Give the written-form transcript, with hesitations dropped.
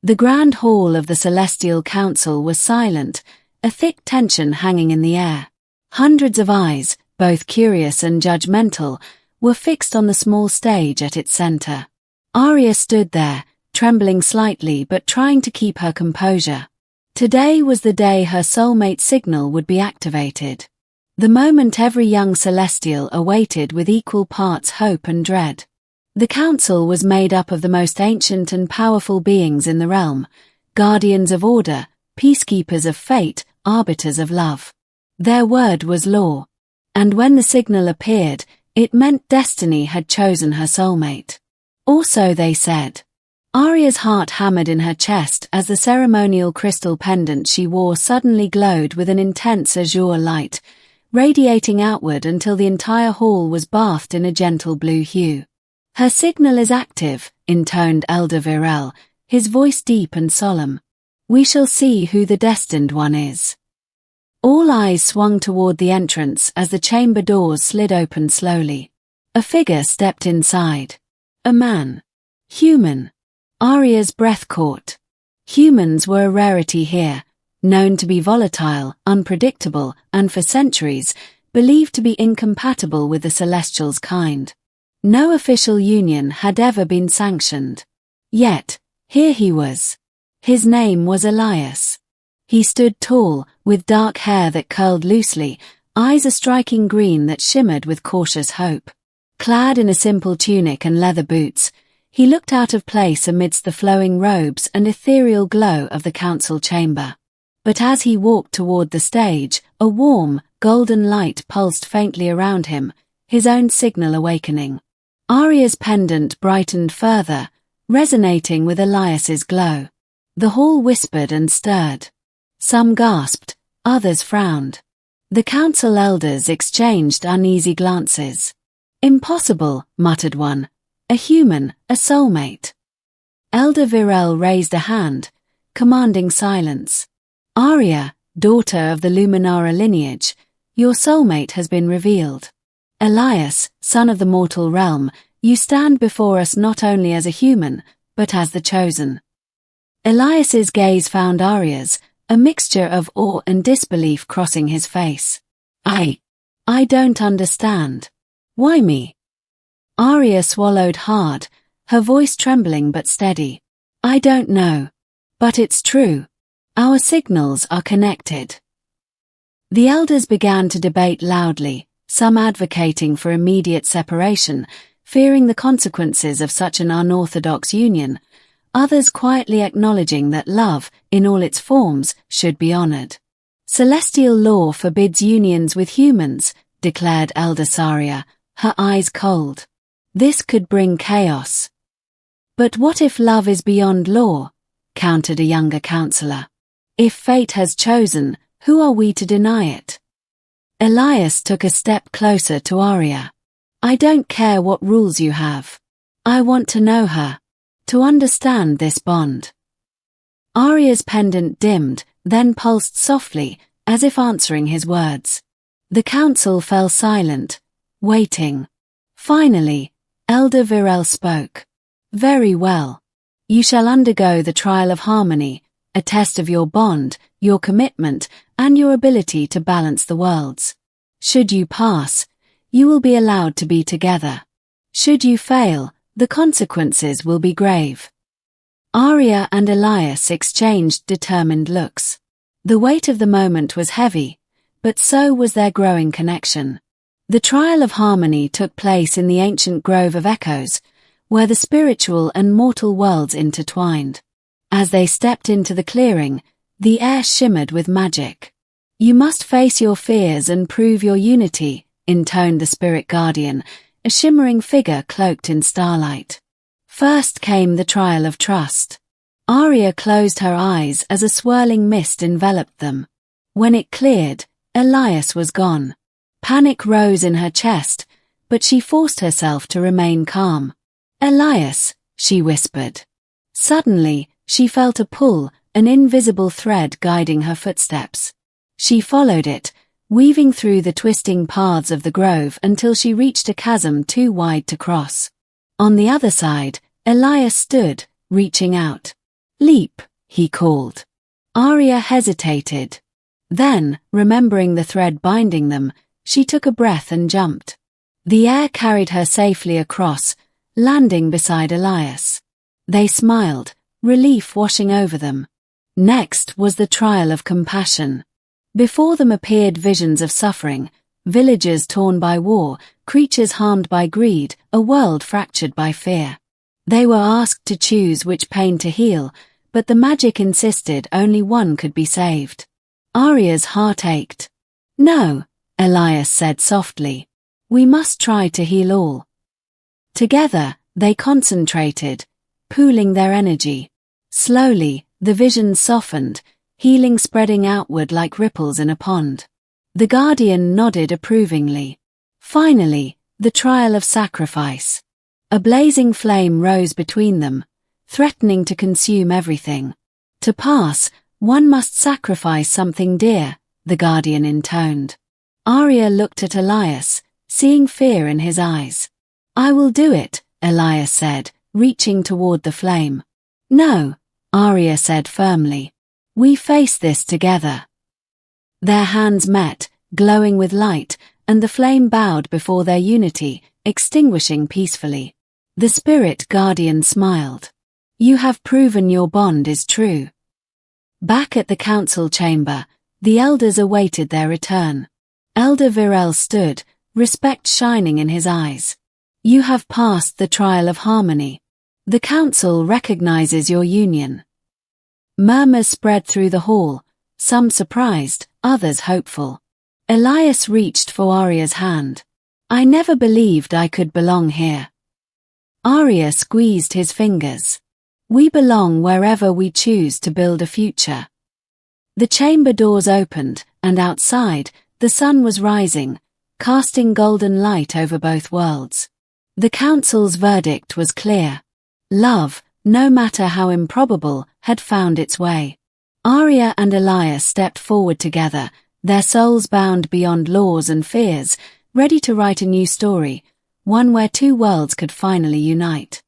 The grand hall of the Celestial Council was silent, a thick tension hanging in the air. Hundreds of eyes, both curious and judgmental, were fixed on the small stage at its center. Aria stood there, trembling slightly but trying to keep her composure. Today was the day her soulmate signal would be activated. The moment every young Celestial awaited with equal parts hope and dread. The council was made up of the most ancient and powerful beings in the realm, guardians of order, peacekeepers of fate, arbiters of love. Their word was law. And when the signal appeared, it meant destiny had chosen her soulmate. Also, they said. Aria's heart hammered in her chest as the ceremonial crystal pendant she wore suddenly glowed with an intense azure light, radiating outward until the entire hall was bathed in a gentle blue hue. Her signal is active, intoned Elder Virel, his voice deep and solemn. We shall see who the destined one is. All eyes swung toward the entrance as the chamber doors slid open slowly. A figure stepped inside. A man. Human. Aria's breath caught. Humans were a rarity here, known to be volatile, unpredictable, and for centuries, believed to be incompatible with the Celestials' kind. No official union had ever been sanctioned. Yet, here he was. His name was Elias. He stood tall, with dark hair that curled loosely, eyes a striking green that shimmered with cautious hope. Clad in a simple tunic and leather boots, he looked out of place amidst the flowing robes and ethereal glow of the council chamber. But as he walked toward the stage, a warm, golden light pulsed faintly around him, his own signal awakening. Aria's pendant brightened further, resonating with Elias's glow. The hall whispered and stirred. Some gasped, others frowned. The council elders exchanged uneasy glances. Impossible, muttered one. A human, a soulmate. Elder Virel raised a hand, commanding silence. Aria, daughter of the Luminara lineage, your soulmate has been revealed. Elias, son of the mortal realm, you stand before us not only as a human, but as the chosen. Elias's gaze found Aria's, a mixture of awe and disbelief crossing his face. I don't understand. Why me? Aria swallowed hard, her voice trembling but steady. I don't know. But it's true. Our signals are connected. The elders began to debate loudly, some advocating for immediate separation, fearing the consequences of such an unorthodox union, others quietly acknowledging that love, in all its forms, should be honored. Celestial law forbids unions with humans, declared Elder Saria, her eyes cold. This could bring chaos. But what if love is beyond law? Countered a younger counselor. If fate has chosen, who are we to deny it? Elias took a step closer to Aria. I don't care what rules you have. I want to know her. To understand this bond. Aria's pendant dimmed, then pulsed softly, as if answering his words. The council fell silent, waiting. Finally, Elder Virel spoke. Very well. You shall undergo the trial of harmony, a test of your bond, your commitment, and your ability to balance the worlds. Should you pass, you will be allowed to be together. Should you fail, the consequences will be grave. Aria and Elias exchanged determined looks. The weight of the moment was heavy, but so was their growing connection. The trial of harmony took place in the ancient Grove of Echoes, where the spiritual and mortal worlds intertwined. As they stepped into the clearing, the air shimmered with magic. You must face your fears and prove your unity, intoned the spirit guardian, a shimmering figure cloaked in starlight. First came the trial of trust. Aria closed her eyes as a swirling mist enveloped them. When it cleared, Elias was gone. Panic rose in her chest, but she forced herself to remain calm. Elias, she whispered. Suddenly, she felt a pull, an invisible thread guiding her footsteps. She followed it, weaving through the twisting paths of the grove until she reached a chasm too wide to cross. On the other side, Elias stood, reaching out. Leap, he called. Aria hesitated. Then, remembering the thread binding them, she took a breath and jumped. The air carried her safely across, landing beside Elias. They smiled, relief washing over them. Next was the trial of compassion. Before them appeared visions of suffering, villages torn by war, creatures harmed by greed, a world fractured by fear. They were asked to choose which pain to heal, but the magic insisted only one could be saved. Aria's heart ached. No, Elias said softly. We must try to heal all. Together, they concentrated, pooling their energy. Slowly, the visions softened, healing spreading outward like ripples in a pond. The Guardian nodded approvingly. Finally, the trial of sacrifice. A blazing flame rose between them, threatening to consume everything. To pass, one must sacrifice something dear, the Guardian intoned. Aria looked at Elias, seeing fear in his eyes. I will do it, Elias said, reaching toward the flame. No, Aria said firmly. We face this together. Their hands met, glowing with light, and the flame bowed before their unity, extinguishing peacefully. The spirit guardian smiled. You have proven your bond is true. Back at the council chamber, the elders awaited their return. Elder Virel stood, respect shining in his eyes. You have passed the trial of harmony. The council recognizes your union. Murmurs spread through the hall, some surprised, others hopeful. Elias reached for Aria's hand. I never believed I could belong here. Aria squeezed his fingers. We belong wherever we choose to build a future. The chamber doors opened, and outside, the sun was rising, casting golden light over both worlds. The council's verdict was clear. Love, no matter how improbable, had found its way. Aria and Elias stepped forward together, their souls bound beyond laws and fears, ready to write a new story, one where two worlds could finally unite.